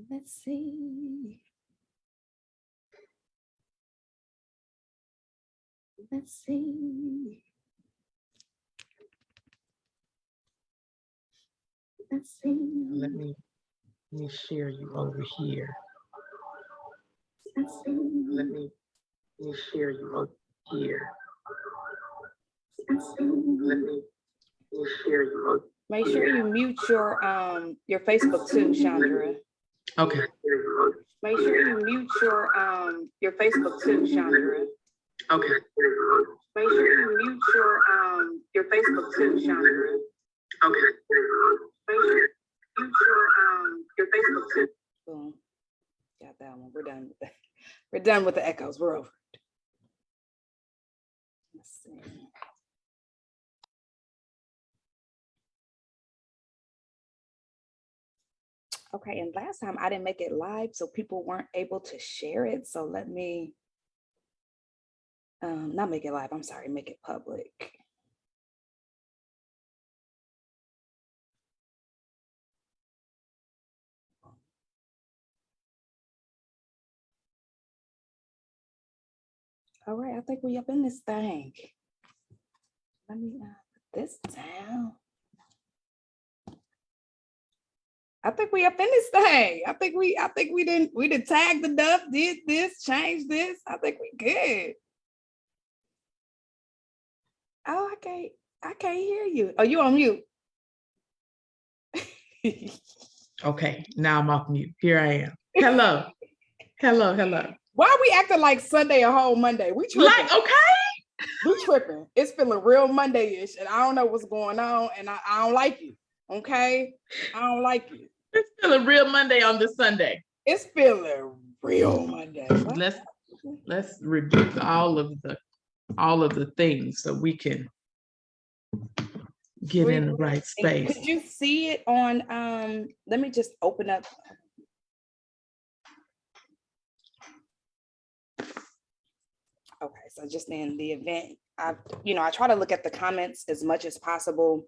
Let's see. Let's see. Let's see. Let me share you over here. Let's see. Let me share you over here. Let's see. Let me share you over. Make sure you mute your Facebook too, Shaundra. Okay. Make sure you mute your Facebook too, Shaundra. Okay. Make sure you mute your Facebook too, Shaundra. Okay. Make sure you mute your Facebook too. Boom. Got that one. We're done with that. We're done with the echoes. We're over. Let's see. Okay, and last time I didn't make it live, so people weren't able to share it. So let me not make it live. I'm sorry, make it public. All right, I think we up in this thing. Let me put this down. I think we up in this thing. I think we didn't tag the duff, did this, change this. I think we good. Oh, I can't hear you. Oh, you on mute. Okay, now I'm off mute. Here I am. Hello. Hello. Why are we acting like Sunday a whole Monday? We tripping. Like, okay. We tripping. It's feeling real Monday-ish, and I don't know what's going on, and I don't like it. Okay? I don't like it. It's feeling real Monday on this Sunday. It's feeling real Monday. Let's reduce all of the things so we can get in the right space. Could you see it on let me just open up. Okay, so just in the event, I try to look at the comments as much as possible.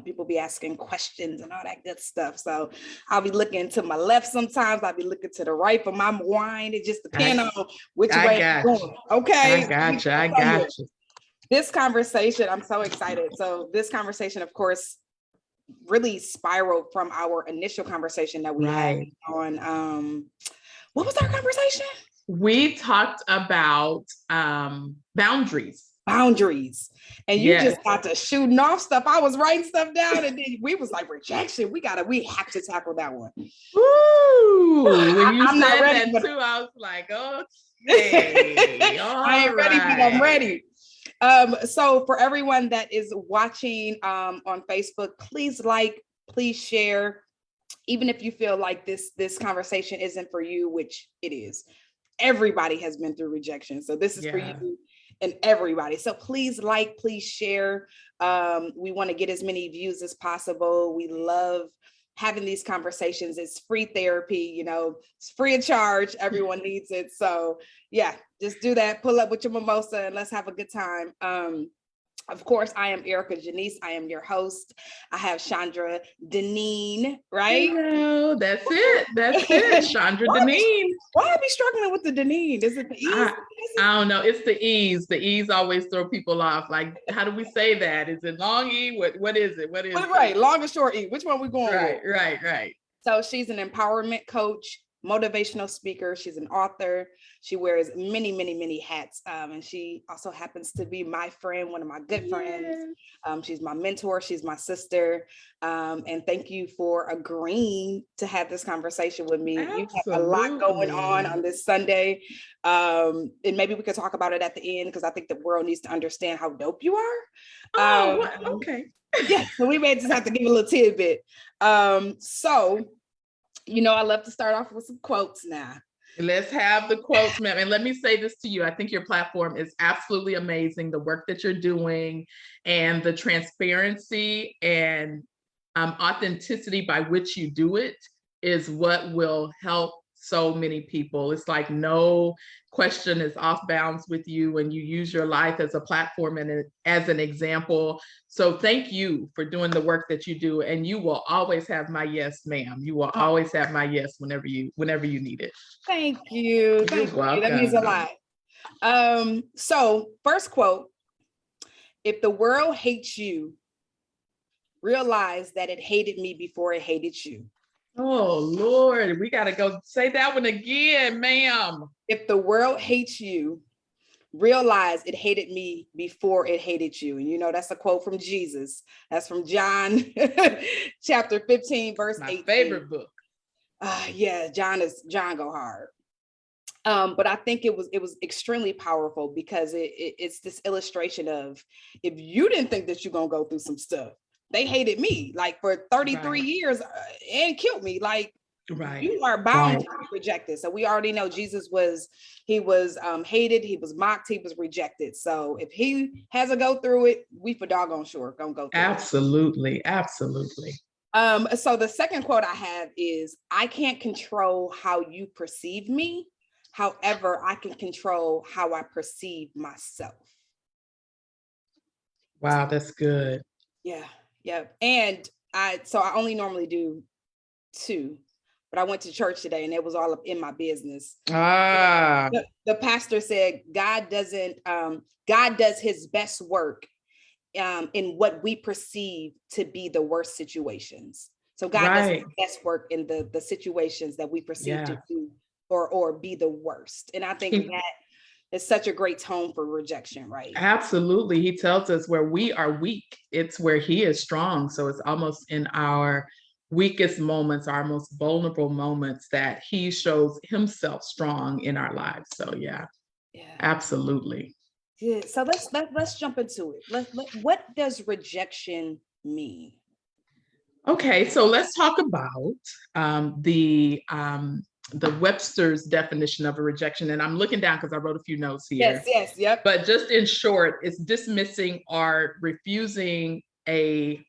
People be asking questions and all that good stuff. So I'll be looking to my left sometimes. I'll be looking to the right for my wine. It just depends on which way I'm going. Okay. I got you. This conversation, I'm so excited. So this conversation, of course, really spiraled from our initial conversation that we had on what was our conversation? We talked about boundaries. And you just got to shooting off stuff. I was writing stuff down, and then we was like, rejection. We have to tackle that one. Ooh, when you said that too, I was like, okay. I ain't ready, but I'm ready. So for everyone that is watching on Facebook, please please share, even if you feel like this conversation isn't for you, which it is. Everybody has been through rejection. So this is for you and everybody. So please please share. We want to get as many views as possible. We love having these conversations. It's free therapy, it's free of charge. Everyone needs it. So yeah, just do that. Pull up with your mimosa and let's have a good time. Of course, I am Erika Genice. I am your host. I have Shaundra Dineen, right? Hello, that's it. Shaundra Dineen. Why are we struggling with the Dineen? Is it the E's? I don't know. It's the E's. The E's always throw people off. Like, how do we say that? Is it long E? What is it? Right, long or short E. Which one we going with? Right. So she's an empowerment coach, motivational speaker. She's an author. She wears many, many, many hats. And she also happens to be my friend, one of my good friends. She's my mentor. She's my sister. And thank you for agreeing to have this conversation with me. Absolutely. You have a lot going on this Sunday. And maybe we could talk about it at the end, because I think the world needs to understand how dope you are. Okay. Yeah, so we may just have to give a little tidbit. So I love to start off with some quotes now. Let's have the quotes, ma'am. And let me say this to you. I think your platform is absolutely amazing. The work that you're doing and the transparency and authenticity by which you do it is what will help so many people. It's like no question is off bounds with you when you use your life as a platform and as an example. So thank you for doing the work that you do. And you will always have my yes, ma'am. You will always have my yes whenever you need it. Thank you. You're welcome. That means a lot. So first quote, if the world hates you, realize that it hated me before it hated you. Oh, Lord, we got to go say that one again, ma'am. If the world hates you, realize it hated me before it hated you. And you know, that's a quote from Jesus. That's from John chapter 15, verse 18. My favorite book. Yeah, John go hard. But I think it was extremely powerful because it's this illustration of, if you didn't think that you're going to go through some stuff, they hated me like for 33 years and killed me. Like, you are bound to be rejected. So we already know Jesus was hated, he was mocked, he was rejected. So if he has to go through it, we for doggone sure gonna go through it. Absolutely. So the second quote I have is, I can't control how you perceive me. However, I can control how I perceive myself. Wow, that's good. Yeah. And I only normally do 2, but I went to church today and it was all up in my business. The pastor said, God does his best work in what we perceive to be the worst situations. So God does his best work in the situations that we perceive to do or be the worst. And I think that is such a great tone for rejection, right? Absolutely. He tells us where we are weak, it's where he is strong. So it's almost in our weakest moments, our most vulnerable moments, that he shows himself strong in our lives. So yeah. Absolutely. Yeah. So let's jump into it. What does rejection mean? Okay, so let's talk about the Webster's definition of a rejection. And I'm looking down because I wrote a few notes here. Yes. But just in short, it's dismissing or refusing a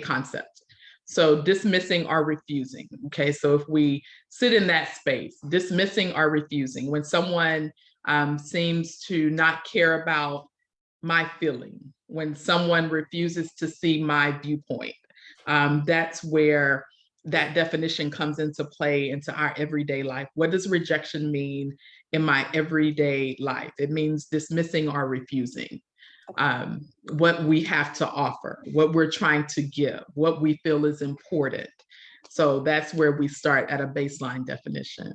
concept. So dismissing or refusing. Okay, so if we sit in that space, dismissing or refusing, when someone seems to not care about my feeling, when someone refuses to see my viewpoint, that's where that definition comes into play into our everyday life. What does rejection mean in my everyday life? It means dismissing or refusing what we have to offer, what we're trying to give, what we feel is important. So that's where we start at a baseline definition.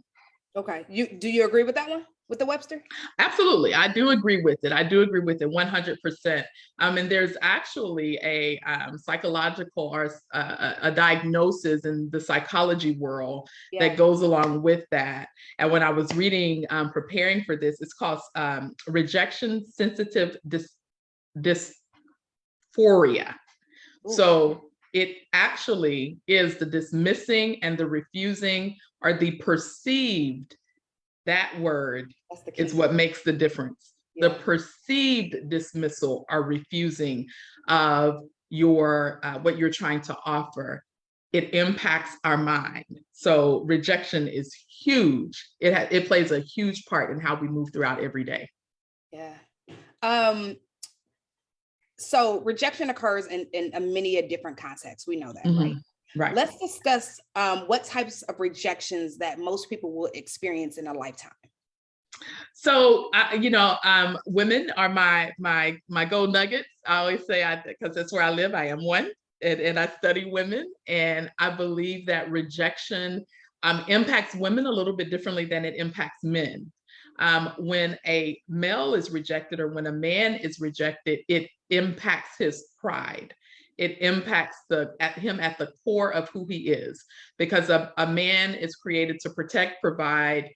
Okay. Do you agree with that one? With the Webster? Absolutely. I do agree with it. 100%. And there's actually a psychological or a diagnosis in the psychology world that goes along with that. And when I was reading, preparing for this, it's called rejection sensitive dysphoria. Ooh. So it actually is the dismissing and the refusing, or the perceived. That word is what makes the difference. The perceived dismissal or refusing of your what you're trying to offer, it impacts our mind. So rejection is huge. It plays a huge part in how we move throughout every day. Yeah. So rejection occurs in many different contexts. We know that, right? Right. Let's discuss what types of rejections that most people will experience in a lifetime. So, women are my gold nuggets. I always say, because that's where I live. I am one, and I study women, and I believe that rejection impacts women a little bit differently than it impacts men. When a male is rejected, or when a man is rejected, it impacts his pride. It impacts him at the core of who he is, because a man is created to protect, provide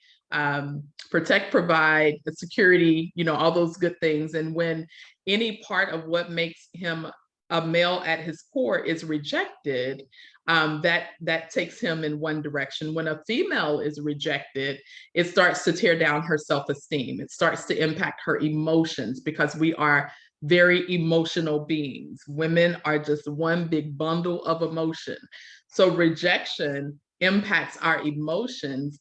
security, all those good things. And when any part of what makes him a male at his core is rejected, that takes him in one direction. When a female is rejected, it starts to tear down her self-esteem. It starts to impact her emotions, because we are very emotional beings. Women are just one big bundle of emotion. So rejection impacts our emotions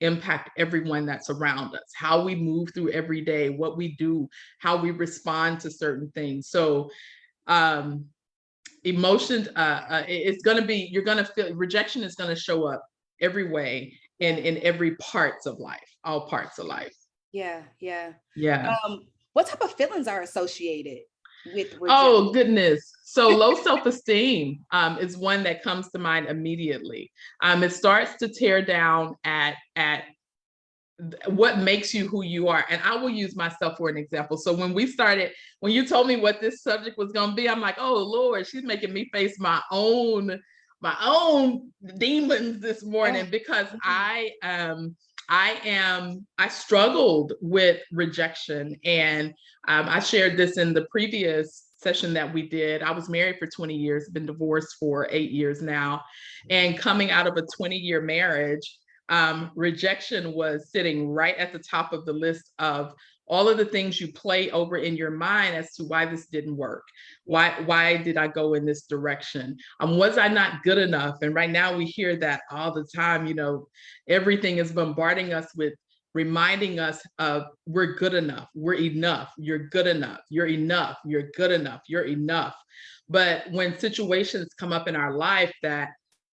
impact everyone that's around us, how we move through every day, what we do, how we respond to certain things. So emotions, it's going to be, you're going to feel rejection is going to show up every way in every parts of life, all parts of life. Yeah. What type of feelings are associated with rejection? Oh goodness. So low self-esteem is one that comes to mind immediately. It starts to tear down at what makes you who you are. And I will use myself for an example. So when you told me what this subject was going to be, I'm like, oh Lord, she's making me face my own demons this morning, because I struggled with rejection. And I shared this in the previous session that we did. I was married for 20 years, been divorced for 8 years now. And coming out of a 20-year marriage, rejection was sitting right at the top of the list of all of the things you play over in your mind as to why this didn't work. Why did I go in this direction? Was I not good enough? And right now we hear that all the time. Everything is bombarding us with reminding us of we're good enough, we're enough, you're good enough, you're enough, you're good enough, you're enough. But when situations come up in our life that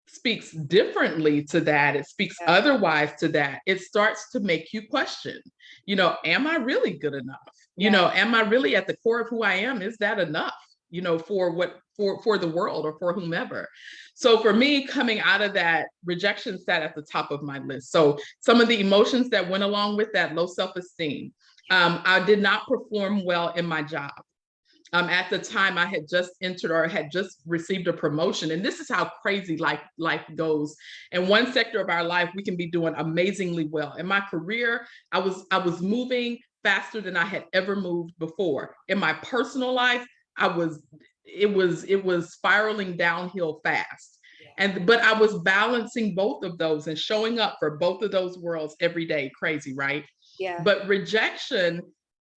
speaks differently to that, it speaks otherwise to that, it starts to make you question, am I really good enough? Am I really at the core of who I am? Is that enough, for the world or for whomever? So for me, coming out of that, rejection sat at the top of my list. So some of the emotions that went along with that: low self-esteem. I did not perform well in my job. At the time, I had just entered or had just received a promotion. And this is how crazy life goes. In one sector of our life, we can be doing amazingly well. In my career, I was moving faster than I had ever moved before. In my personal life, it was spiraling downhill fast. But I was balancing both of those and showing up for both of those worlds every day. Crazy, right? Yeah. But rejection,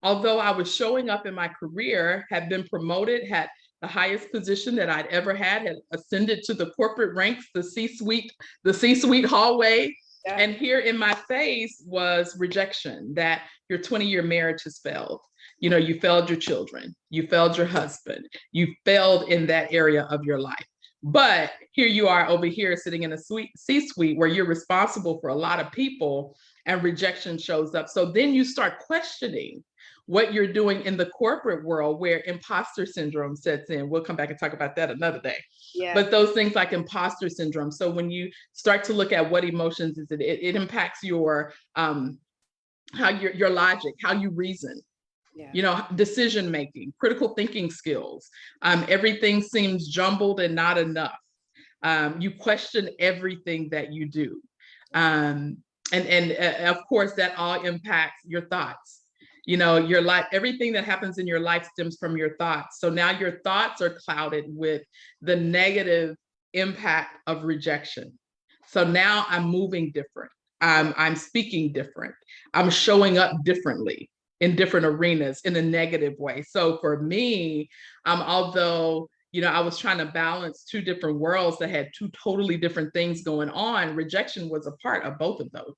although I was showing up in my career, had been promoted, had the highest position that I'd ever had ascended to the corporate ranks, the C-suite hallway. Yeah. And here in my face was rejection, that your 20-year marriage has failed. You failed your children, you failed your husband, you failed in that area of your life. But here you are over here sitting in a C-suite where you're responsible for a lot of people, and rejection shows up. So then you start questioning what you're doing in the corporate world, where imposter syndrome sets in. We'll come back and talk about that another day. Yeah. But those things like imposter syndrome. So when you start to look at what emotions is it impacts your how your logic, how you reason. Yeah. Decision making, critical thinking skills. Everything seems jumbled and not enough. You question everything that you do. And of course, that all impacts your thoughts. Your life, everything that happens in your life stems from your thoughts. So now your thoughts are clouded with the negative impact of rejection. So now I'm moving different. I'm speaking different. I'm showing up differently in different arenas in a negative way. So for me, although I was trying to balance two different worlds that had two totally different things going on, rejection was a part of both of those.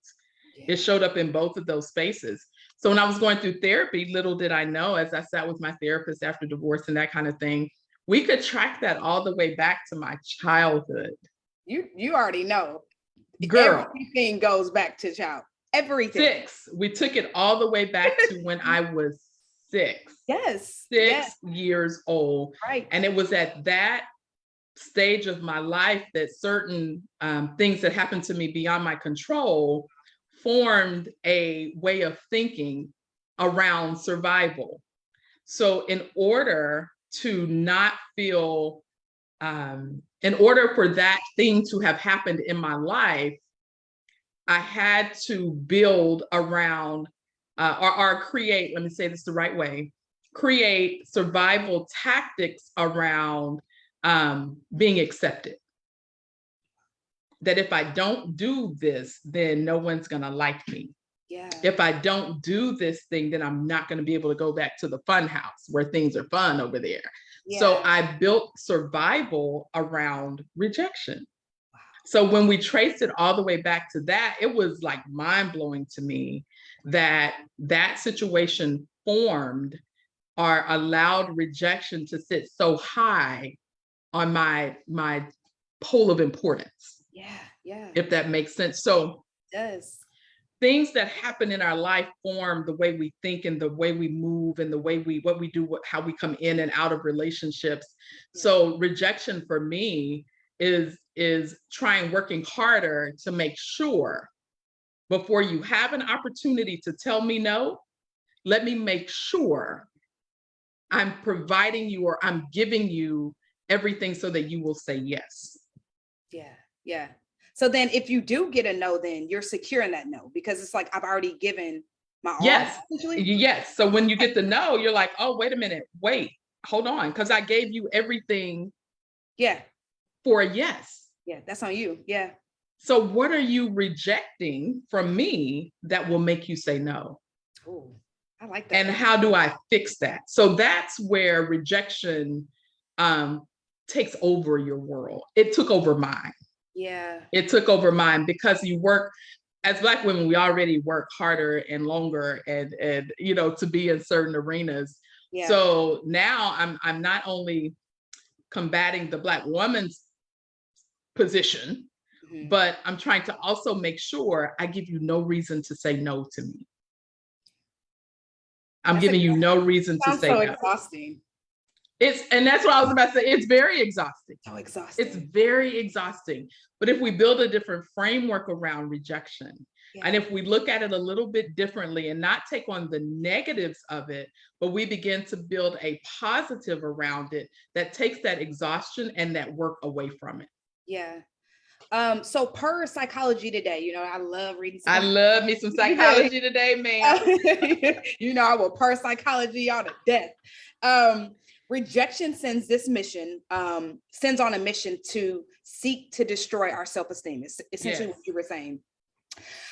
Yeah. It showed up in both of those spaces. So when I was going through therapy, little did I know, as I sat with my therapist after divorce and that kind of thing, we could track that all the way back to my childhood. You already know. Girl. Everything goes back to child. Everything. 6. We took it all the way back to when I was 6. Yes. 6 years old. Right. And it was at that stage of my life that certain things that happened to me beyond my control formed a way of thinking around survival. So in order to not feel, in order for that thing to have happened in my life, I had to build around or create, let me say this the right way, create survival tactics around being accepted. That if I don't do this, then no one's gonna like me. Yeah. If I don't do this thing, then I'm not gonna be able to go back to the fun house where things are fun over there. Yeah. So I built survival around rejection. So when we traced it all the way back to that, it was like mind blowing to me that that situation formed or allowed rejection to sit so high on my pole of importance. Yeah, yeah. If that makes sense. So it does. Things that happen in our life form the way we think and the way we move and the way what we do, how we come in and out of relationships. Yeah. So rejection for me is working harder to make sure before you have an opportunity to tell me no, let me make sure I'm providing you or I'm giving you everything so that you will say yes. Yeah, yeah. So then if you do get a no, then you're secure in that no, because it's like, I've already given my all. Yes. Yes. So when you get the no, you're like, oh, wait a minute, wait, hold on. Because I gave you everything. Yeah. For a yes. Yeah, that's on you. Yeah. So what are you rejecting from me that will make you say no? Oh, I like that. And how do I fix that? So that's where rejection takes over your world. It took over mine. Yeah. It took over mine because you work, as Black women, we already work harder and longer and to be in certain arenas. Yeah. So now I'm not only combating the Black woman's position, but I'm trying to also make sure I give you no reason to say no to me. I'm giving you no reason to say no. Sounds so exhausting. And that's what I was about to say. It's very exhausting. So exhausting. It's very exhausting. But if we build a different framework around rejection, and if we look at it a little bit differently and not take on the negatives of it, but we begin to build a positive around it that takes that exhaustion and that work away from it. Yeah. So per Psychology Today, I love reading. I love me some Psychology Today, man. I will per psychology y'all to death. Rejection sends on a mission to seek to destroy our self-esteem. It's essentially what you were saying.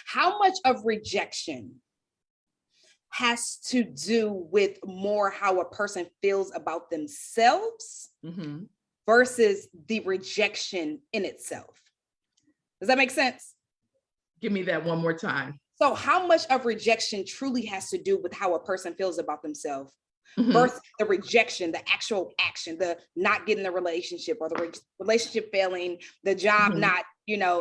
How much of rejection has to do with more how a person feels about themselves versus the rejection in itself? Does that make sense? Give me that one more time. So how much of rejection truly has to do with how a person feels about themselves versus the rejection, the actual action, the not getting the relationship or the relationship failing, the job not,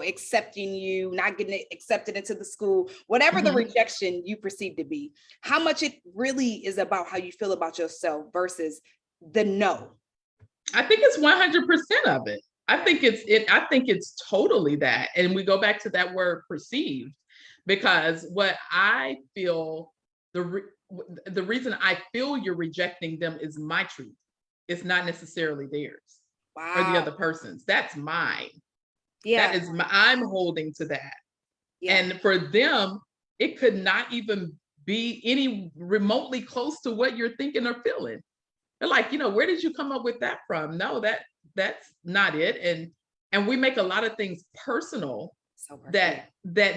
accepting you, not getting accepted into the school, whatever the rejection you perceive to be, how much it really is about how you feel about yourself versus the no? I think it's 100% of it. I think it's totally that. And we go back to that word perceived, because what I feel, the reason I feel you're rejecting them is my truth. It's not necessarily theirs or the other person's. That's mine. Yeah. That is I'm holding to that. Yeah. And for them, it could not even be any remotely close to what you're thinking or feeling. They're like, where did you come up with that from? No, that's not it. And we make a lot of things personal that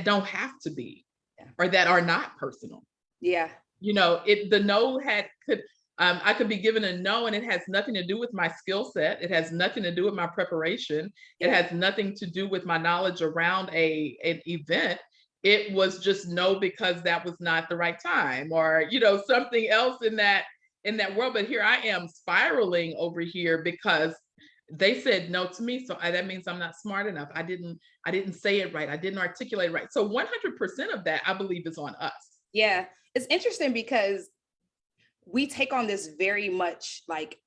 don't have to be, or that are not personal. Yeah. The no I could be given a no and it has nothing to do with my skill set. It has nothing to do with my preparation. Yeah. It has nothing to do with my knowledge around an event. It was just no because that was not the right time, or, something else in that world. But here I am spiraling over here because they said no to me. So that means I'm not smart enough. I didn't say it right. I didn't articulate it right. So 100% of that, I believe, is on us. Yeah. It's interesting because we take on this very much like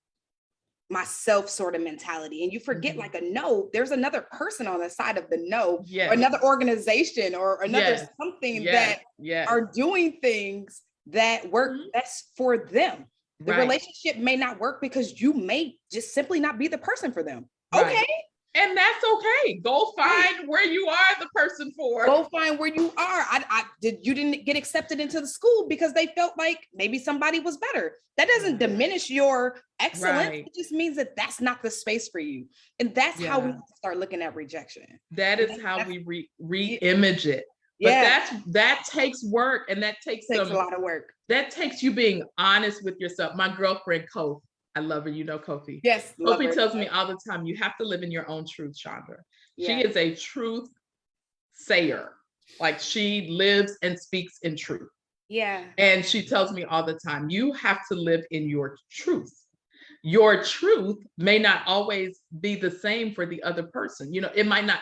myself sort of mentality, and you forget like a no, there's another person on the side of the no, or another organization or another something that are doing things that work best for them. The relationship may not work because you may just simply not be the person for them. Okay. And that's okay. Go find where you are the person for. Go find where you are. You didn't get accepted into the school because they felt like maybe somebody was better. That doesn't diminish your excellence. It just means that that's not the space for you. And that's how we start looking at rejection. That is how we re-image it. But that takes work, and that takes a lot of work. That takes you being honest with yourself. My girlfriend, I love her, Kofi. Yes. Kofi tells me all the time, you have to live in your own truth, Shaundra. She is a truth sayer. Like, she lives and speaks in truth. Yeah. And she tells me all the time, you have to live in your truth. Your truth may not always be the same for the other person. You know, it might not,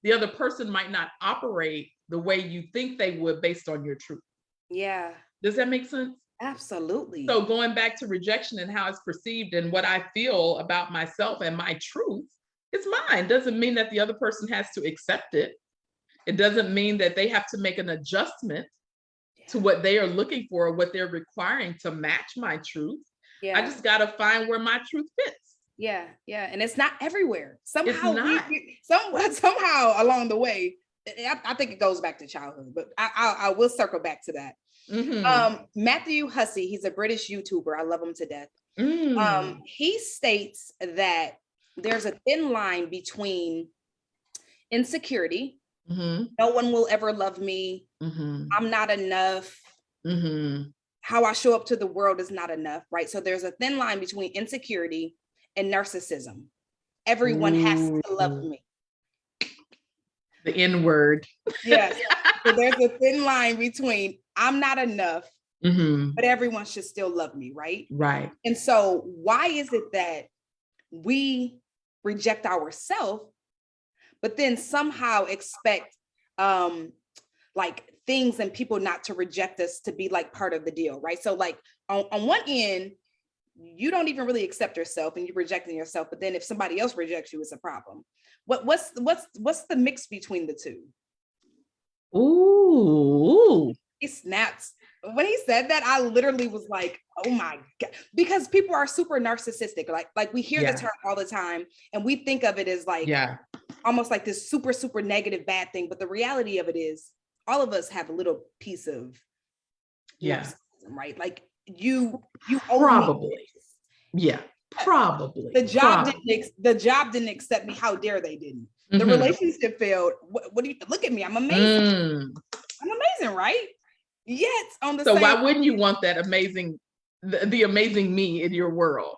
the other person might not operate the way you think they would based on your truth. Yeah. Does that make sense? Absolutely. So going back to rejection and how it's perceived and what I feel about myself and my truth, it's mine. Doesn't mean that the other person has to accept it. It doesn't mean that they have to make an adjustment to what they are looking for, or what they're requiring to match my truth. Yeah. I just got to find where my truth fits. Yeah. Yeah. And it's not everywhere. Somehow, It's not. somehow along the way, I think it goes back to childhood, but I will circle back to that. Mm-hmm. Matthew Hussey, he's a British YouTuber. I love him to death. He states that there's a thin line between insecurity. Mm-hmm. No one will ever love me. Mm-hmm. I'm not enough. Mm-hmm. How I show up to the world is not enough, right? So there's a thin line between insecurity and narcissism. Everyone has to love me. The N word. Yes. So there's a thin line between I'm not enough, but everyone should still love me, right? Right. And so why is it that we reject ourselves, but then somehow expect like things and people not to reject us to be like part of the deal, right? So like on one end, you don't even really accept yourself and you're rejecting yourself, but then if somebody else rejects you, it's a problem. What's the mix between the two? Ooh. He snaps. When he said that, I literally was like, oh my God, because people are super narcissistic. Like we hear the term all the time and we think of it as like, almost like this super, super negative bad thing. But the reality of it is all of us have a little piece of narcissism, right? Like you probably. Yeah, probably. The job didn't accept me. How dare they didn't? The relationship failed. What do you look at me? I'm amazing. I'm amazing, right? Yet on the so same, why wouldn't you want that amazing, the amazing me in your world?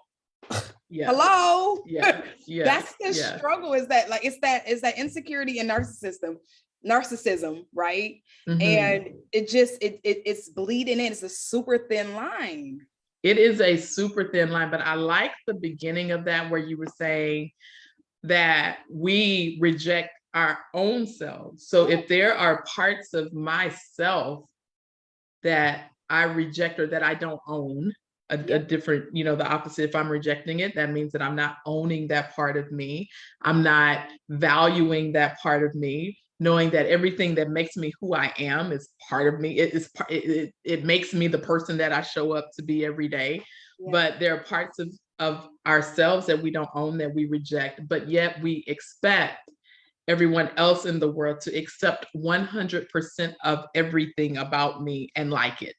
Yeah. Hello. Yeah. Yeah. That's the struggle. Is that like it's that insecurity and narcissism, right? And it's bleeding in. It's a super thin line. It is a super thin line, but I like the beginning of that where you were saying that we reject our own selves. So if there are parts of myself that I reject or that I don't own, a different, the opposite, if I'm rejecting it, that means that I'm not owning that part of me. I'm not valuing that part of me, knowing that everything that makes me who I am is part of me. It makes me the person that I show up to be every day. But there are parts of ourselves that we don't own, that we reject, but yet we expect everyone else in the world to accept 100% of everything about me and like it.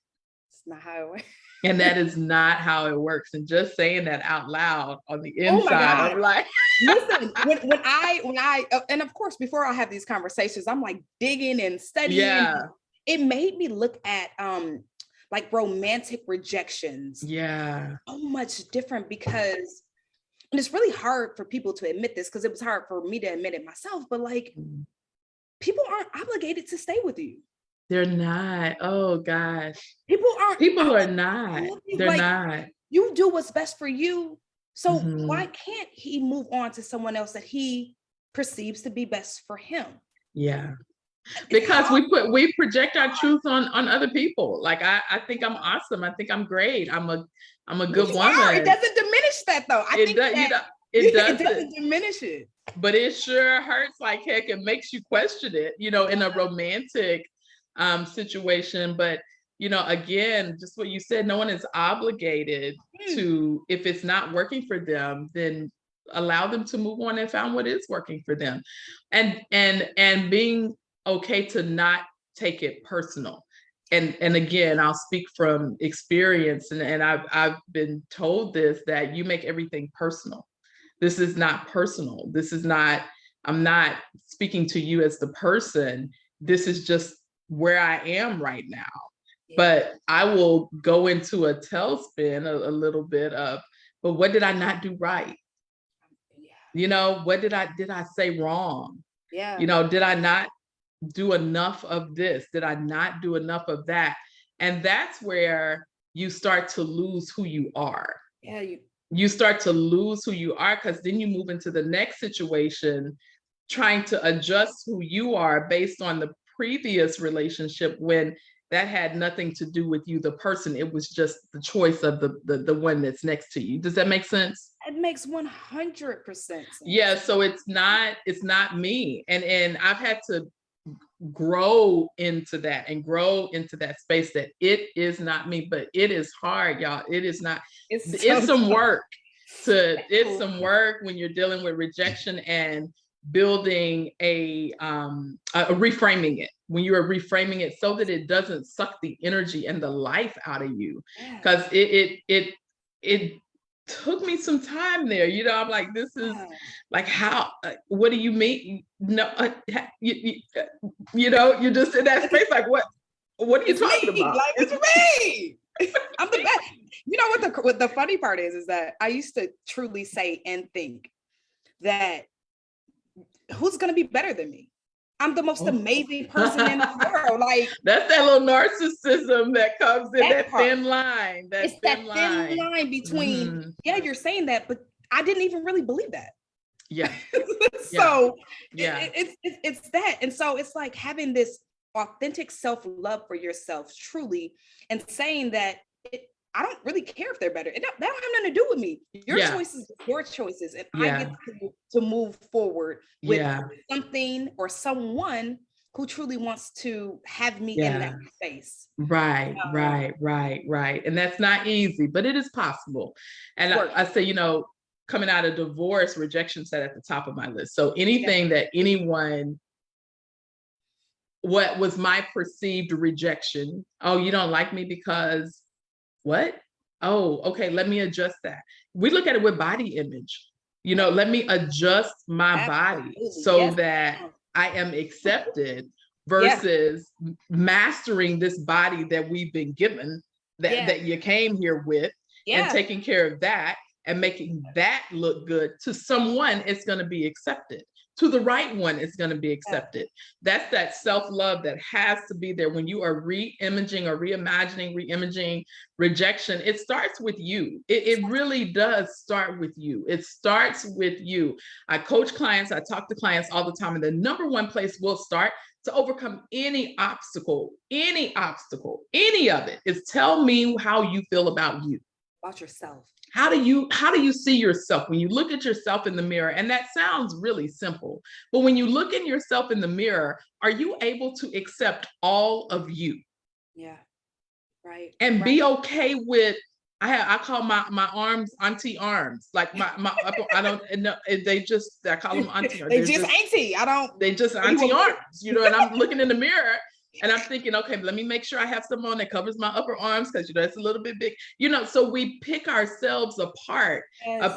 It's not how it works. And that is not how it works. And just saying that out loud on the inside, I'm like, listen, when I, and of course, before I have these conversations, I'm like digging and studying. Yeah. It made me look at like romantic rejections. Yeah. So much different because, and it's really hard for people to admit this because it was hard for me to admit it myself, but like people aren't obligated to stay with you. They're not. Oh gosh. People are not. They're like, not. You do what's best for you. So why can't he move on to someone else that he perceives to be best for him? Yeah. Because we project our truth on other people. Like I think I'm awesome. I think I'm great. I'm a good woman. It doesn't diminish that though. It doesn't diminish it. But it sure hurts like heck. It makes you question it, in a romantic situation. But again, just what you said, no one is obligated to, if it's not working for them, then allow them to move on and find what is working for them. And being okay to not take it personal. And again, I'll speak from experience, and I've been told this, that you make everything personal. This is not personal. This is not, I'm not speaking to you as the person. This is just where I am right now. But I will go into a tailspin a little bit of, but what did I not do right? You know, what did I say wrong? Yeah. You know, did I not do enough of this? Did I not do enough of that? And that's where you start to lose who you are. Yeah. You start to lose who you are, because then you move into the next situation trying to adjust who you are based on the previous relationship, when that had nothing to do with you, the person. It was just the choice of the one that's next to you. Does that make sense? It makes 100% sense. Yeah. So it's not me. And I've had to grow into that and grow into that space that it is not me. But it is hard, y'all. It is not. It's some work it's some work when you're dealing with rejection and building a reframing it, when you are reframing it so that it doesn't suck the energy and the life out of you. Because it took me some time there. You know, I'm like, this is like, how, what do you mean? No, you know, you're just in that space like, what are you talking about? Like, it's me. I'm the best. You know what the funny part is that I used to truly say and think that who's going to be better than me? I'm the most amazing person in the world. Like, that's that little narcissism that comes in, that thin line. It's that thin line between, yeah, you're saying that, but I didn't even really believe that. Yeah. So it's that. And so it's like having this authentic self-love for yourself, truly, and saying that I don't really care if they're better. That don't have nothing to do with me. Your choices, your choices, and I get to move forward with something or someone who truly wants to have me in that space. Right. And that's not easy, but it is possible. And I say, you know, coming out of divorce, rejection sat at the top of my list. So anything that anyone, what was my perceived rejection? Oh, you don't like me because what? Oh, okay, let me adjust that. We look at it with body image. You know, let me adjust my body so that I am accepted, versus mastering this body that we've been given, that you came here with, and taking care of that and making that look good. To someone, it's going to be accepted. To the right one, it's going to be accepted. That's that self-love that has to be there when you are re-imaging or reimaging rejection. It starts with you. It really does start with you. It starts with you. I coach clients, I talk to clients all the time, and the number one place we'll start to overcome any obstacle, any of it, is tell me how you feel about you. About yourself. How do you see yourself when you look at yourself in the mirror? And that sounds really simple, but when you look in yourself in the mirror, are you able to accept all of you? Yeah. Right. And be okay with, I call my arms auntie arms. Like my I don't know, I call them auntie arms. They just auntie arms, you know, and I'm looking in the mirror and I'm thinking, okay, let me make sure I have some on that covers my upper arms, because, you know, it's a little bit big, you know. So we pick ourselves apart,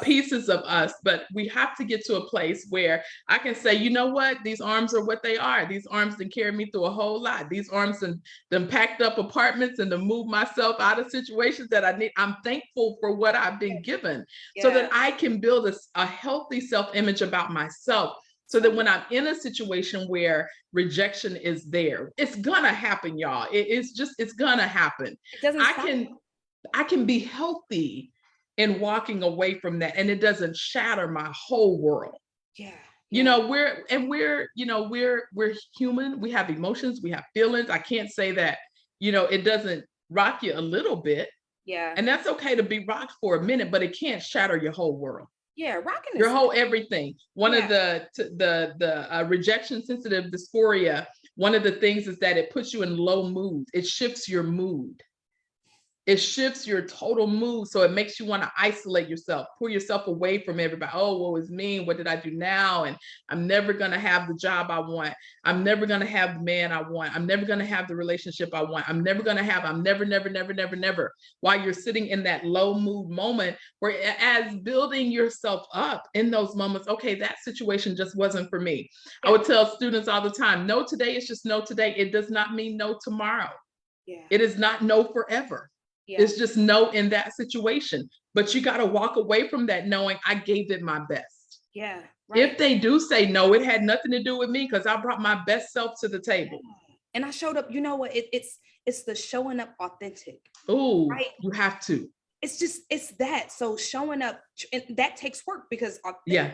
pieces of us, but we have to get to a place where I can say, you know what, these arms are what they are. These arms done carried me through a whole lot. These arms done packed up apartments and to move myself out of situations that I need. I'm thankful for what I've been given, so that I can build a healthy self-image about myself. So that when I'm in a situation where rejection is there, it's gonna happen, y'all. It's gonna happen. I can be healthy in walking away from that, and it doesn't shatter my whole world. You know, we're human. We have emotions, we have feelings. I can't say that, you know, it doesn't rock you a little bit. And that's okay to be rocked for a minute, but it can't shatter your whole world. Rocking your whole everything. One of the rejection sensitive dysphoria, one of the things is that it puts you in low mood. It shifts your mood. It shifts your total mood. So it makes you want to isolate yourself, pull yourself away from everybody. Oh, what was me? What did I do now? And I'm never going to have the job I want. I'm never going to have the man I want. I'm never going to have the relationship I want. I'm never, never. While you're sitting in that low mood moment, where as building yourself up in those moments, okay, that situation just wasn't for me. I would tell students all the time, no today is just no today. It does not mean no tomorrow. It is not no forever. It's just no in that situation. But you got to walk away from that knowing I gave it my best. Yeah. If Right. they do say no, it had nothing to do with me because I brought my best self to the table. And I showed up, you know what? It's the showing up authentic, Oh, right? you have to. It's that. So showing up, and that takes work because Yeah,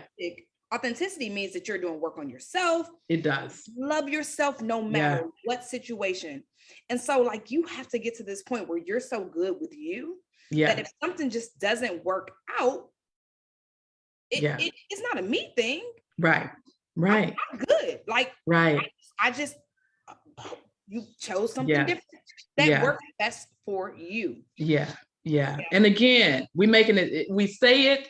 authenticity means that you're doing work on yourself. it does. Love yourself no matter Yeah, what situation. And so like you have to get to this point where you're so good with you that yeah, if something just doesn't work out, yeah. it's not a me thing. Right, I'm, right, I'm good. Like right. I just you chose something Yeah, different that yeah, works best for you. yeah, yeah. Yeah. And again, we say it,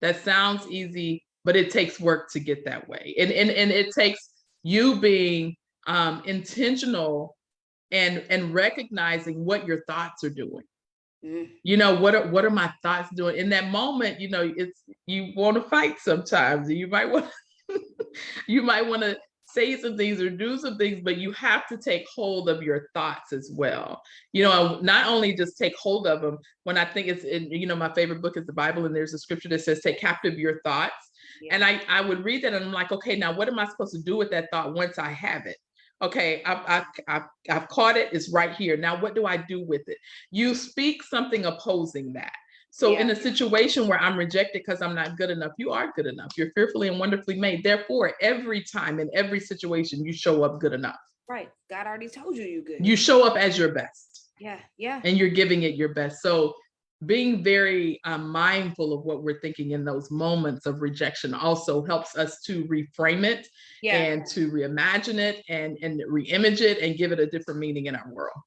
that sounds easy, but it takes work to get that way. And it takes you being intentional and recognizing what your thoughts are doing. Mm. You know, what are my thoughts doing in that moment? You know, it's, you want to fight sometimes. You might want you might want to say some things or do some things, but you have to take hold of your thoughts as well. You know, not only just take hold of them. When I think it's in, you know, my favorite book is the Bible, and there's a scripture that says, take captive your thoughts. Yeah. And I would read that and I'm like, okay, now what am I supposed to do with that thought once I have it? Okay, I've caught it. It's right here. Now, what do I do with it? You speak something opposing that. So Yeah. in a situation where I'm rejected because I'm not good enough, you are good enough. You're fearfully and wonderfully made. Therefore, every time in every situation, you show up good enough. Right. God already told you you're good. You show up as your best. Yeah. Yeah. And you're giving it your best. So being very mindful of what we're thinking in those moments of rejection also helps us to reframe it, Yeah. and to reimagine it, and reimage it and give it a different meaning in our world.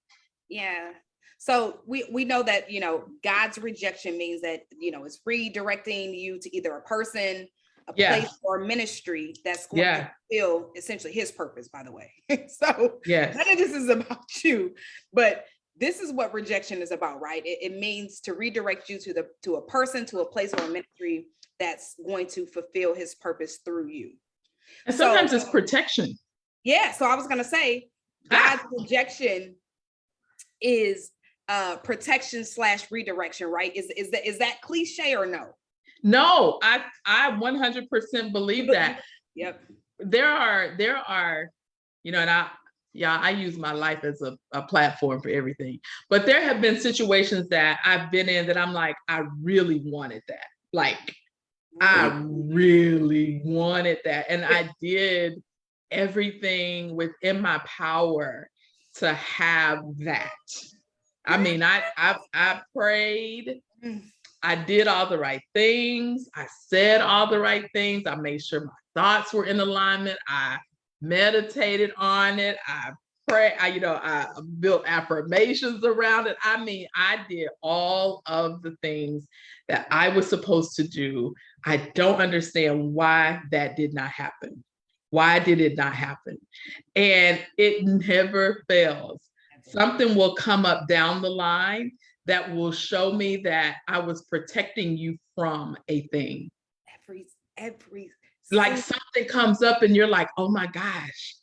Yeah. So we know that, you know, God's rejection means that, you know, it's redirecting you to either a person, a place, or a ministry that's going to fulfill essentially his purpose, by the way. So none of this is about you, but this is what rejection is about, right? It means to redirect you to a person, to a place, or a ministry that's going to fulfill his purpose through you. And sometimes it's protection. Yeah. So I was going to say God's rejection is protection / redirection, right? Is that cliche or no? No, I 100% believe that. Yep. There are, you know, and I use my life as a platform for everything. But there have been situations that I've been in that I'm like, I really wanted that. Like, I really wanted that. And I did everything within my power to have that. I mean, I prayed. I did all the right things. I said all the right things. I made sure my thoughts were in alignment. I meditated on it. I prayed. I built affirmations around it. I mean, I did all of the things that I was supposed to do. I don't understand why that did not happen. Why did it not happen? And it never fails. Something will come up down the line that will show me that I was protecting you from a thing. Every like something comes up and you're like, oh my gosh,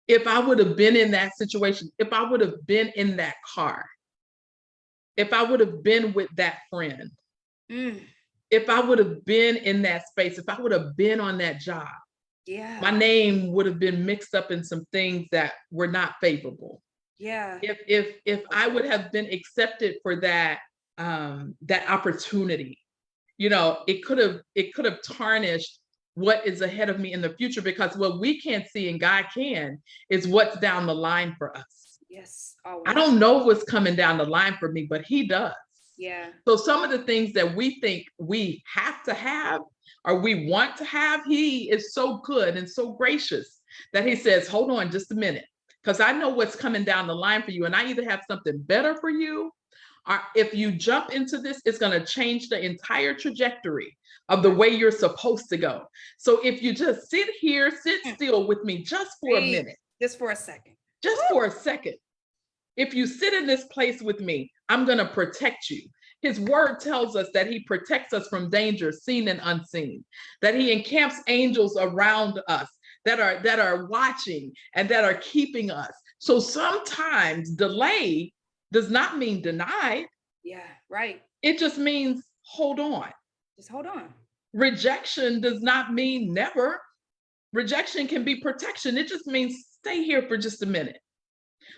if I would have been in that situation, if I would have been in that car, if I would have been with that friend, if I would have been in that space, if I would have been on that job, my name would have been mixed up in some things that were not favorable. If I would have been accepted for that that opportunity, you know, it could have tarnished what is ahead of me in the future, because what we can't see and God can is what's down the line for us. Yes. Always. I don't know what's coming down the line for me, but he does. Yeah. So some of the things that we think we have to have or we want to have, he is so good and so gracious that he says, hold on just a minute, because I know what's coming down the line for you. And I either have something better for you, or if you jump into this, it's going to change the entire trajectory of the way you're supposed to go. So if you just sit here, sit still with me just for a minute. Just for a second. Just for a second. If you sit in this place with me, I'm going to protect you. His word tells us that he protects us from danger, seen and unseen, that he encamps angels around us that are watching and that are keeping us. So sometimes delay does not mean denied. Yeah, right. It just means hold on. Just hold on. Rejection does not mean never. Rejection can be protection. It just means stay here for just a minute.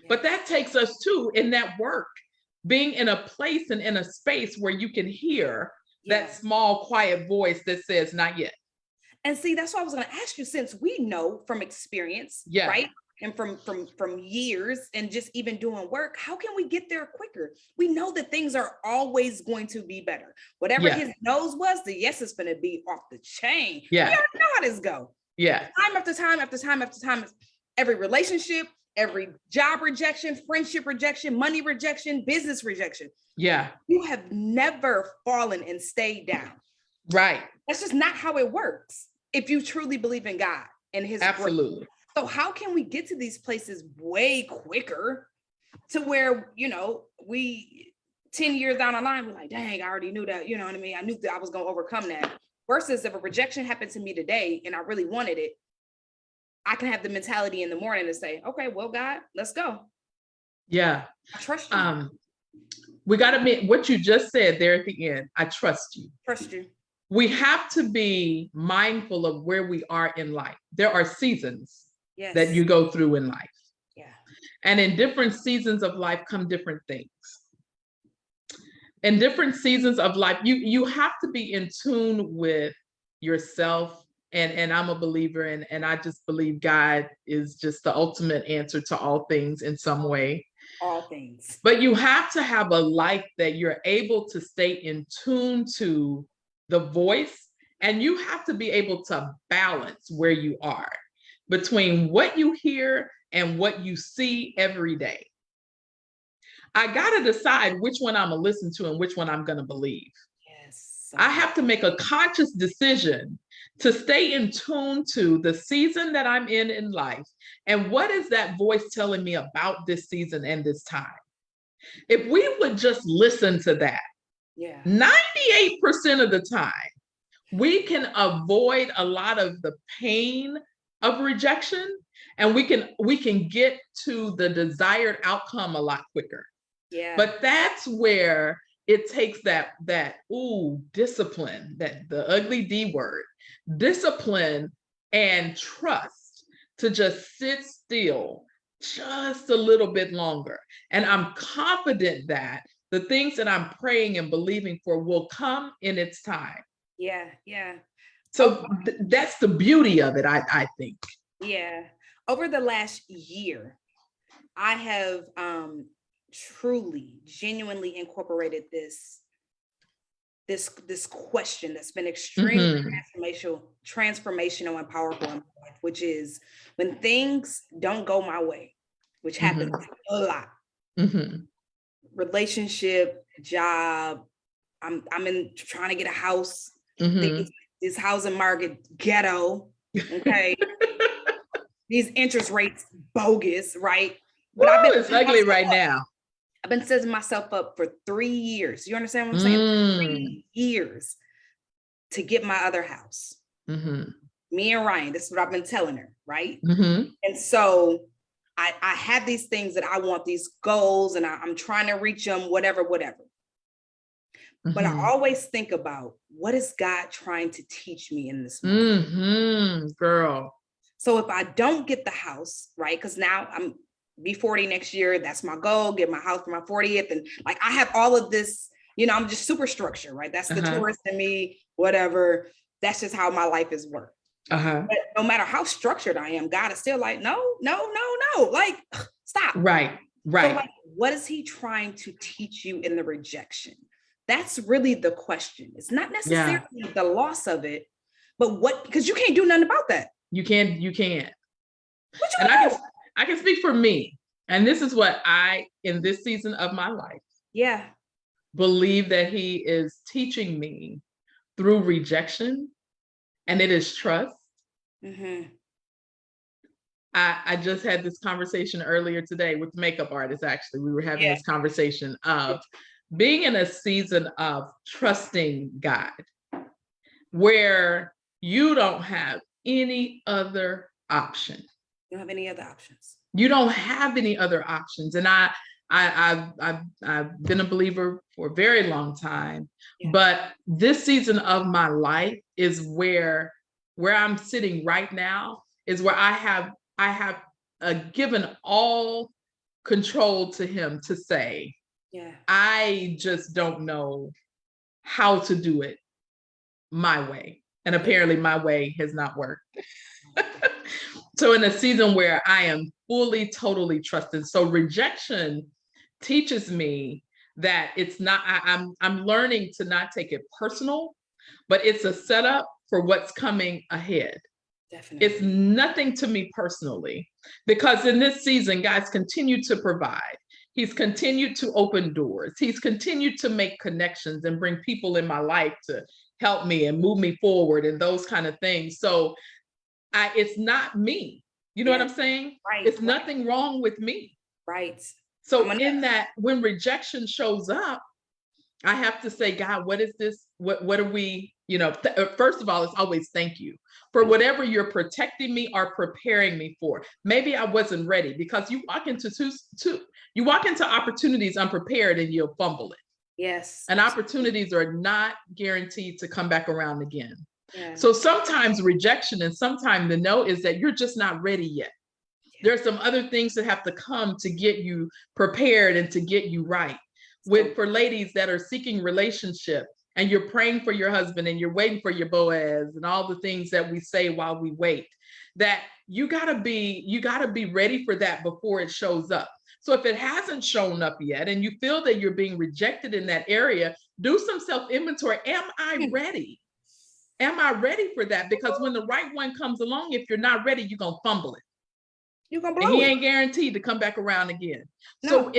Yeah. But that takes us to, in that work, being in a place and in a space where you can hear that small, quiet voice that says, not yet. And see, that's what I was going to ask you, since we know from experience, right? And from years and just even doing work, how can we get there quicker? We know that things are always going to be better. Whatever his nose was, the yes is going to be off the chain. Yeah. We already know how this go. Yeah. Time after time after time after time, every relationship, every job rejection, friendship rejection, money rejection, business rejection. Yeah. You have never fallen and stayed down. Right. That's just not how it works. If you truly believe in God and his absolutely grace. So how can we get to these places way quicker to where, you know, we 10 years down the line, we're like, dang, I already knew that, you know what I mean? I knew that I was going to overcome that. Versus if a rejection happened to me today and I really wanted it, I can have the mentality in the morning to say, okay, well, God, let's go. Yeah. I trust you. We got to admit what you just said there at the end. I trust you. Trust you. We have to be mindful of where we are in life. There are seasons that you go through in life. Yeah. And in different seasons of life come different things. In different seasons of life, you have to be in tune with yourself. And I'm a believer, and I just believe God is just the ultimate answer to all things in some way. All things. But you have to have a life that you're able to stay in tune to the voice, and you have to be able to balance where you are between what you hear and what you see every day. I got to decide which one I'm going to listen to and which one I'm going to believe. Yes. I have to make a conscious decision to stay in tune to the season that I'm in life. And what is that voice telling me about this season and this time? If we would just listen to that, 98% of the time, we can avoid a lot of the pain of rejection, and we can get to the desired outcome a lot quicker. Yeah. But that's where it takes that discipline, that the ugly D word, discipline and trust to just sit still just a little bit longer. And I'm confident that the things that I'm praying and believing for will come in its time. Yeah, yeah. So that's the beauty of it, I think. Yeah. Over the last year, I have truly, genuinely incorporated this question that's been extremely transformational and powerful in my life, which is when things don't go my way, which happens a lot. Relationship, job, I'm in trying to get a house. This housing market ghetto. Okay. These interest rates bogus, right? But it's ugly right now. I've been setting myself up for 3 years. You understand what I'm saying? 3 years to get my other house. Me and Ryan, this is what I've been telling her, right? And so I have these things that I want, these goals, and I'm trying to reach them, whatever. But I always think about, what is God trying to teach me in this moment? Girl. So if I don't get the house, right? Because now I'm be 40 next year. That's my goal, get my house for my 40th. And like, I have all of this, you know, I'm just super structured, right? That's the tourist in me, whatever. That's just how my life is worked. But no matter how structured I am, God is still like, no. Like, stop. Right. So like, what is he trying to teach you in the rejection? That's really the question. It's not necessarily the loss of it, but because you can't do nothing about that. You can't. And I can speak for me. And this is what I, in this season of my life, believe that he is teaching me through rejection, and it is trust. I just had this conversation earlier today with the makeup artist. Actually, we were having this conversation of being in a season of trusting God, where you don't have any other option. You don't have any other options. You don't have any other options. And I've been a believer for a very long time, but this season of my life, is where I'm sitting right now, is where I have given all control to him to say, Yeah. I just don't know how to do it my way. And apparently my way has not worked. So in a season where I am fully, totally trusted. So rejection teaches me that it's not, I'm learning to not take it personal, but it's a setup for what's coming ahead. Definitely. It's nothing to me personally, because in this season, God's continued to provide. He's continued to open doors. He's continued to make connections and bring people in my life to help me and move me forward and those kind of things. So it's not me. You know what I'm saying? Right. It's nothing wrong with me. Right. So in that, when rejection shows up, I have to say, God, what is this? What are we, first of all, it's always thank you for whatever you're protecting me or preparing me for. Maybe I wasn't ready, because you walk into opportunities unprepared and you'll fumble it. Yes. And opportunities are not guaranteed to come back around again. Yeah. So sometimes rejection and sometimes the no is that you're just not ready yet. There's some other things that have to come to get you prepared and to get you right. For ladies that are seeking relationship, and you're praying for your husband and you're waiting for your Boaz and all the things that we say while we wait, that you gotta be ready for that before it shows up. So if it hasn't shown up yet and you feel that you're being rejected in that area, do some self-inventory. Am I ready? Am I ready for that? Because when the right one comes along, if you're not ready, you're gonna fumble it. You're gonna blow and he it. ain't guaranteed to come back around again. No. So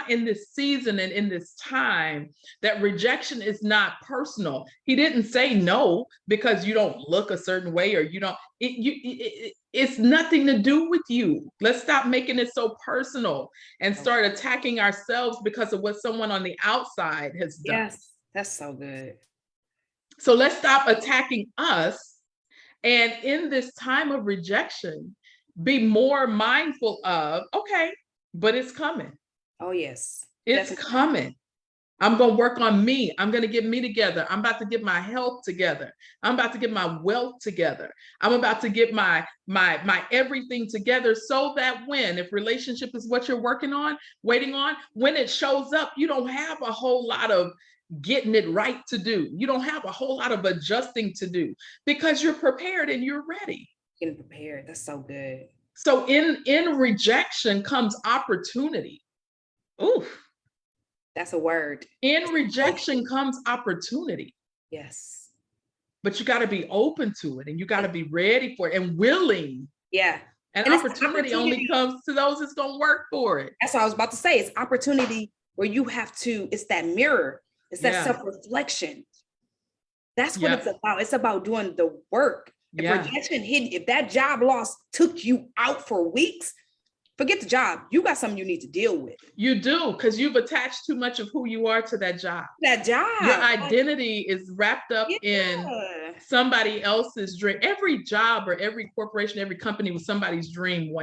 in this season and in this time, that rejection is not personal. He didn't say no because you don't look a certain way or you don't. It's nothing to do with you. Let's stop making it so personal and start attacking ourselves because of what someone on the outside has done. Yes, that's so good. So let's stop attacking us. And in this time of rejection, be more mindful of, okay, but it's coming. Oh, yes. It's coming. I'm going to work on me. I'm going to get me together. I'm about to get my health together. I'm about to get my wealth together. I'm about to get my everything together, so that if relationship is what you're waiting on, when it shows up, you don't have a whole lot of getting it right to do. You don't have a whole lot of adjusting to do because you're prepared and you're ready. Getting prepared. That's so good. So in rejection comes opportunity. Oof. That's a word. In rejection comes opportunity. Yes. But you got to be open to it and you got to be ready for it and willing. Yeah. And opportunity only comes to those that's going to work for it. That's what I was about to say. It's opportunity where you have to, it's that mirror. It's that self-reflection. That's what it's about. It's about doing the work. If rejection hit, if that job loss took you out for weeks, forget the job. You got something you need to deal with. You do, because you've attached too much of who you are to that job. That job. Your identity is wrapped up in somebody else's dream. Every job or every corporation, every company was somebody's dream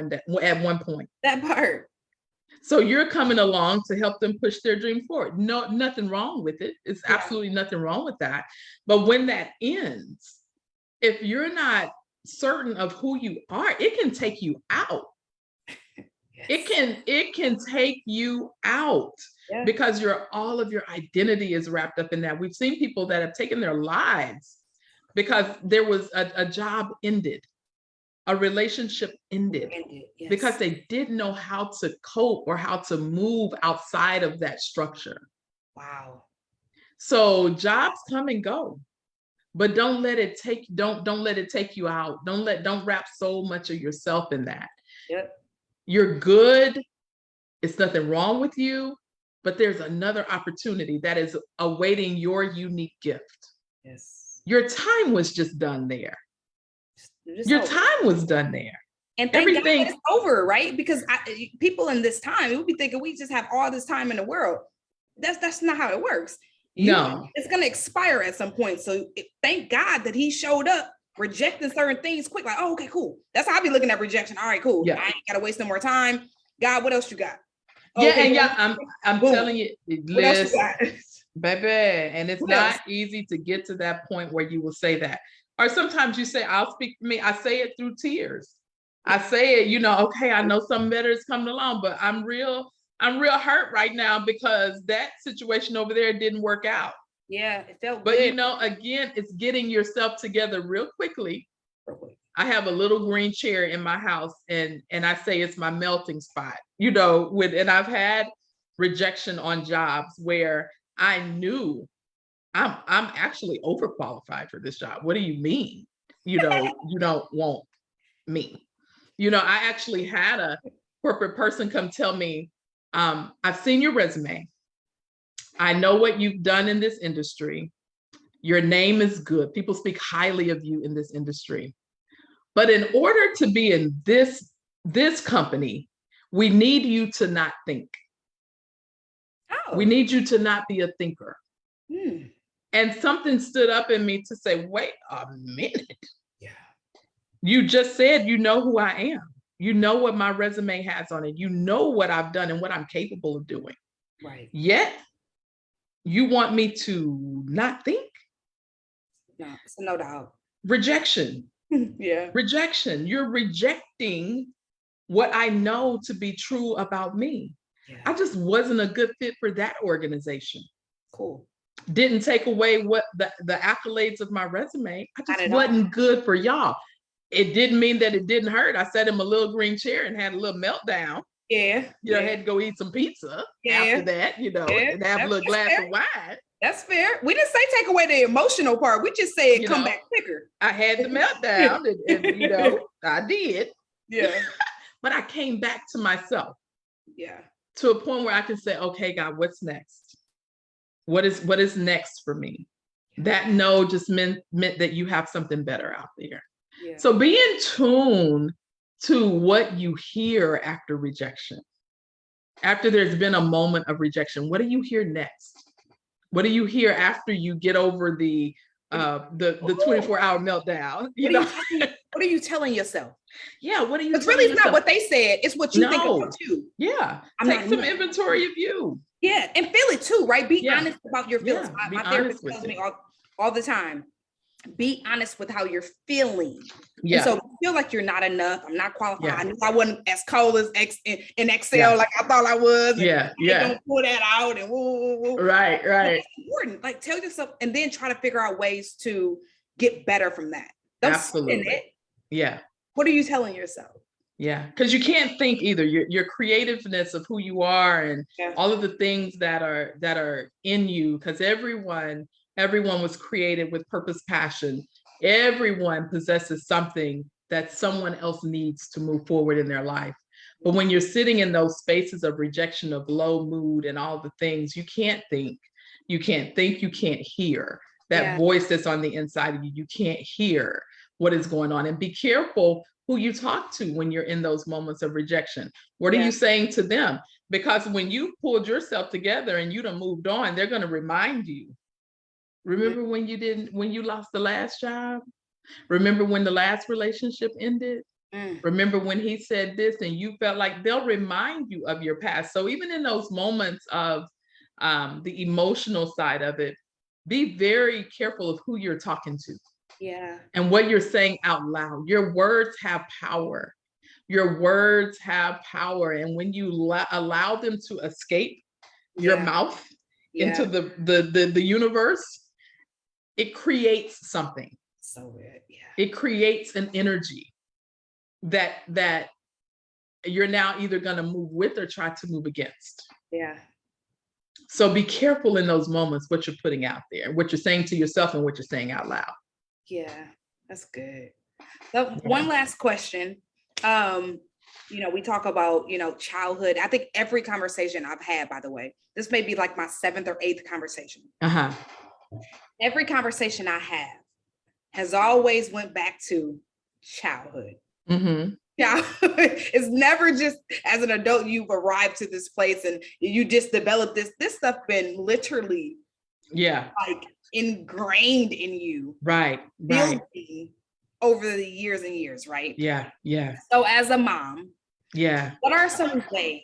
at one point. That part. So you're coming along to help them push their dream forward. No, nothing wrong with it. It's absolutely nothing wrong with that. But when that ends, if you're not certain of who you are, it can take you out. It can take you out because all of your identity is wrapped up in that. We've seen people that have taken their lives because there was a job ended, a relationship ended because they didn't know how to cope or how to move outside of that structure. Wow. So jobs come and go. But don't let it take you out. Don't wrap so much of yourself in that. Yep. You're good. It's nothing wrong with you, but there's another opportunity that is awaiting your unique gift. Yes. Your time was just done there. Your time was done there. And everything is over, right? Because people in this time, we'll be thinking we just have all this time in the world. That's not how it works. No, it's going to expire at some point. So thank God that he showed up rejecting certain things quick. Like, oh, okay, cool. That's how I be looking at rejection. All right, cool. Yeah. I ain't got to waste no more time. God, what else you got? Okay, I'm telling you, baby. And it's not easy to get to that point where you will say that. Or sometimes you say, I'll speak for me. I say it through tears. I say it, okay, I know something better is coming along, but I'm real hurt right now because that situation over there didn't work out. Yeah, it felt but good. Again, it's getting yourself together real quickly. I have a little green chair in my house, and I say it's my melting spot, and I've had rejection on jobs where I knew I'm actually overqualified for this job. What do you mean? You don't want me. I actually had a corporate person come tell me, I've seen your resume. I know what you've done in this industry. Your name is good. People speak highly of you in this industry. But in order to be in this company, we need you to not think. Oh. We need you to not be a thinker. And something stood up in me to say, wait a minute. Yeah. You just said you know who I am. You know what my resume has on it. You know what I've done and what I'm capable of doing. Right. Yet, you want me to not think? No, it's no doubt. Rejection. Yeah. Rejection. You're rejecting what I know to be true about me. Yeah. I just wasn't a good fit for that organization. Cool. Didn't take away what the accolades of my resume. I just wasn't good for y'all. It didn't mean that it didn't hurt. I sat in my little green chair and had a little meltdown. Yeah. Had to go eat some pizza after that, and have a little glass of wine. That's fair. We didn't say take away the emotional part. We just said come back quicker. I had the meltdown and I did. Yeah. But I came back to myself. Yeah. To a point where I can say, okay, God, what's next? What is next for me? That no just meant that you have something better out there. Yeah. So be in tune to what you hear after rejection. After there's been a moment of rejection, what do you hear next? What do you hear after you get over the 24-hour meltdown? What are you telling yourself? Yeah, what are you? It's really not what they said. It's what you think about too. Yeah, take some inventory of you. Yeah, and feel it too, right? Be honest about your feelings. My therapist tells me all the time. Be honest with how you're feeling. Yeah. And so you feel like you're not enough. I'm not qualified. Yeah. I knew I wasn't as cold as in Excel like I thought I was. Yeah. Don't pull that out and woo. Right. It's important. Like tell yourself and then try to figure out ways to get better from that. Don't Absolutely. sit in it. Yeah. What are you telling yourself? Yeah, because you can't think either. Your creativeness of who you are and all of the things that are in you, because everyone was created with purpose, passion. Everyone possesses something that someone else needs to move forward in their life. But when you're sitting in those spaces of rejection, of low mood and all the things, you can't think. You can't hear that voice that's on the inside of you. You can't hear what is going on. And be careful who you talk to when you're in those moments of rejection. What are you saying to them? Because when you pulled yourself together and you done moved on, they're going to remind you. Remember when you lost the last job? Remember when the last relationship ended? Remember when he said this and you felt like they'll remind you of your past. So even in those moments of the emotional side of it, be very careful of who you're talking to. Yeah. And what you're saying out loud. Your words have power. Your words have power. And when you allow them to escape your mouth into the universe, it creates something. So weird. Yeah. It creates an energy that you're now either going to move with or try to move against. Yeah. So be careful in those moments what you're putting out there, what you're saying to yourself and what you're saying out loud. Yeah, that's good. So one last question. We talk about, childhood. I think every conversation I've had, by the way, this may be like my 7th or 8th conversation. Every conversation I have has always went back to childhood. Mm-hmm. Childhood. It's never just as an adult, you've arrived to this place and you just developed this stuff been literally like ingrained in you, right building over the years and years, right? Yeah. So as a mom, what are some ways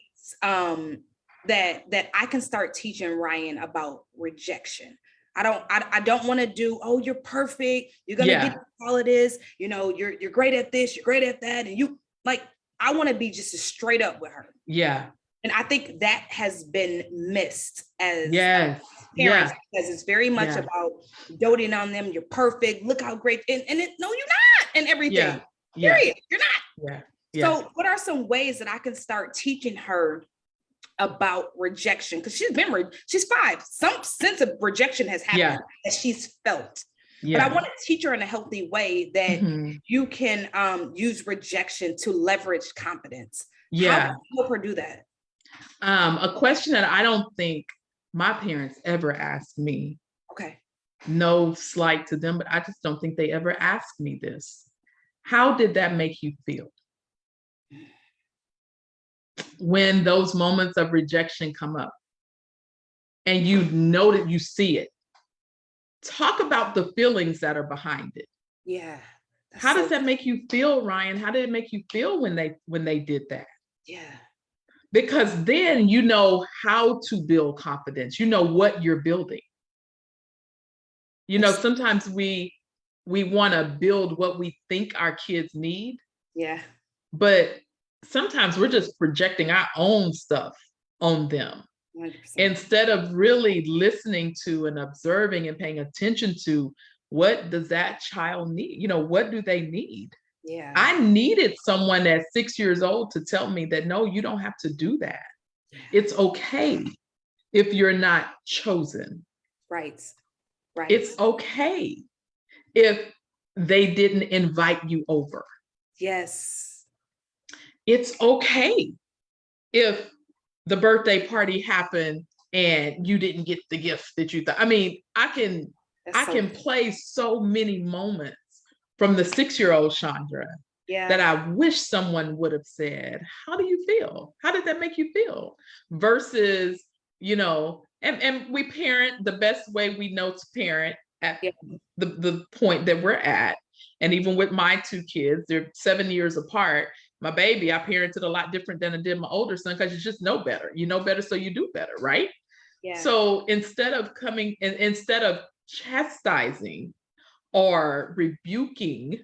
that I can start teaching Ryan about rejection. I don't want to do, oh, you're perfect, you're gonna get all of this, you know, you're great at this, you're great at that. And you like, I want to be just as straight up with her. Yeah. And I think that has been missed as Yes. parents, because it's very much about doting on them. You're perfect. Look how great. And no, you're not. And everything. Period. You're not. So what are some ways that I can start teaching her about rejection? Because she's 5. Some sense of rejection has happened that she's felt. But I want to teach her in a healthy way that you can use rejection to leverage confidence. How can you help her do that? A question that I don't think my parents ever asked me. Okay. No slight to them, but I just don't think they ever asked me this. How did that make you feel? When those moments of rejection come up and you know that you see it, talk about the feelings that are behind it. Yeah. How does that make you feel, Ryan? How did it make you feel when they did that? Yeah. Because then you know how to build confidence. You know what you're building. You know, sometimes we want to build what we think our kids need. Yeah. But sometimes we're just projecting our own stuff on them 100%. Instead of really listening to and observing and paying attention to what does that child need? You know, what do they need? Yeah. I needed someone at 6 years old to tell me that, no, you don't have to do that. Yeah. It's okay if you're not chosen. Right. It's okay if they didn't invite you over. Yes. It's okay if the birthday party happened and you didn't get the gift that you thought. I mean, I can play so many moments from the 6-year-old Shaundra that I wish someone would have said, how do you feel? How did that make you feel? Versus, you know, and we parent the best way we know to parent at the point that we're at. And even with my 2 kids, they're 7 years apart. My baby, I parented a lot different than I did my older son, because you just know better. You know better, so you do better, right? Yeah. So instead of chastising or rebuking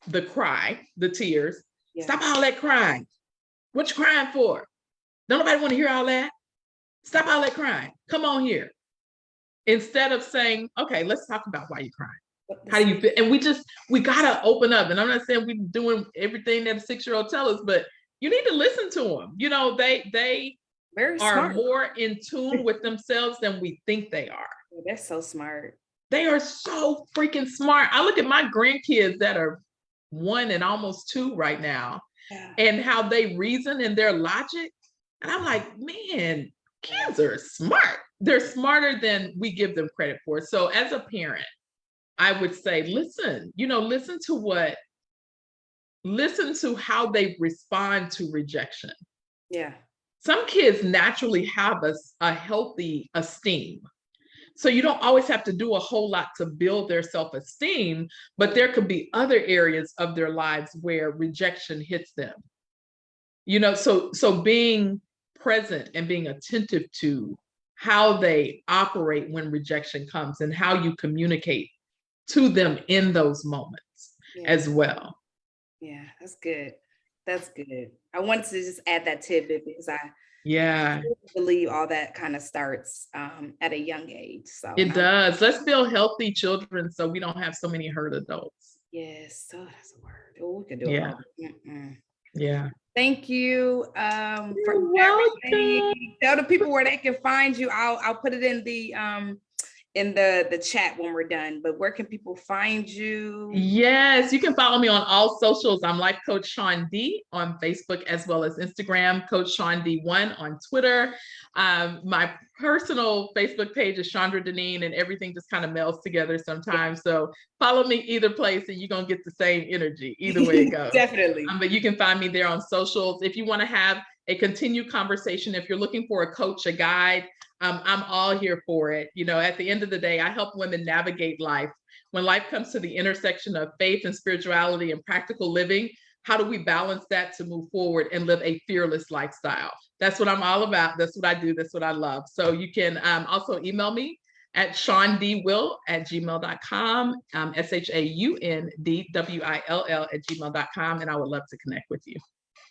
the cry, the tears, stop all that crying. What you crying for? Don't nobody want to hear all that. Stop all that crying. Come on here. Instead of saying, okay, let's talk about why you're crying. How do you feel? And we gotta open up. And I'm not saying we're doing everything that a 6-year-old tells us, but you need to listen to them. You know, they very are smart. more in tune with themselves than we think they are. They're so smart. They are so freaking smart. I look at my grandkids that are 1 and almost 2 right now, and how they reason and their logic. And I'm like, man, kids are smart. They're smarter than we give them credit for. So as a parent, I would say, listen to how they respond to rejection. Yeah. Some kids naturally have a healthy esteem. So you don't always have to do a whole lot to build their self-esteem, but there could be other areas of their lives where rejection hits them. You know, so being present and being attentive to how they operate when rejection comes and how you communicate to them in those moments as well. Yeah, that's good. That's good. I wanted to just add that tidbit because I believe all that kind of starts at a young age. So it does. Let's build healthy children so we don't have so many hurt adults. Yes, so that's a word. Oh, we can do it. Yeah. Thank you for everything. Tell the people where they can find you. I'll put it in the chat when we're done, but where can people find you? Yes, you can follow me on all socials. I'm Life Coach Shaun D on Facebook as well as Instagram, Coach Shaun D1 on Twitter. My personal Facebook page is Shaundra Dineen, and everything just kind of melds together sometimes. So follow me either place and you're going to get the same energy either way it goes. Definitely. But you can find me there on socials. If you want to have a continued conversation, if you're looking for a coach, a guide, I'm all here for it. You know, at the end of the day, I help women navigate life. When life comes to the intersection of faith and spirituality and practical living, how do we balance that to move forward and live a fearless lifestyle? That's what I'm all about. That's what I do. That's what I love. So you can also email me at shaundwill@gmail.com, ShaundWill@gmail.com, and I would love to connect with you.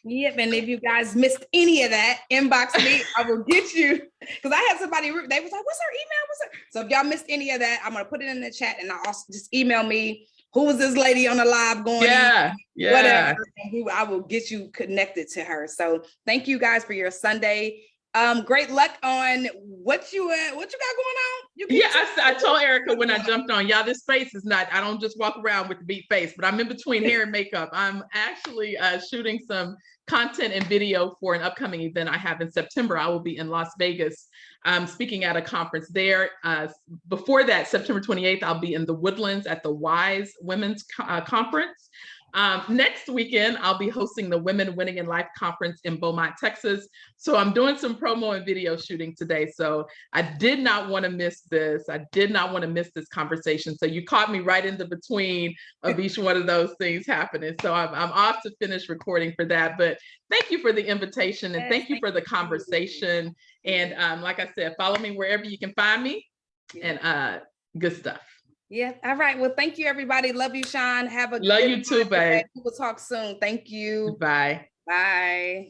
Yep, and if you guys missed any of that, inbox me. I will get you. Because I had somebody, they was like, what's her email? So if y'all missed any of that, I'm going to put it in the chat, and I'll also just email me. Who was this lady on the live going? Yeah. Whatever. I will get you connected to her. So thank you guys for your Sunday. Great luck on what you got going on. I told Erika when I jumped on, y'all, this face is not, I don't just walk around with the beat face, but I'm in between hair and makeup. I'm actually shooting some content and video for an upcoming event I have in September. I will be in Las Vegas speaking at a conference there. Before that, September 28th, I'll be in the Woodlands at the WISE Women's Conference. Next weekend, I'll be hosting the Women Winning in Life Conference in Beaumont, Texas. So I'm doing some promo and video shooting today. So I did not want to miss this. I did not want to miss this conversation. So you caught me right in the between of each one of those things happening. So I'm off to finish recording for that. But thank you for the invitation, and thank you for the conversation. And like I said, follow me wherever you can find me, and good stuff. Yeah. All right. Well, thank you, everybody. Love you, Shaun. Have a love you too, babe. We'll talk soon. Thank you. Bye. Bye.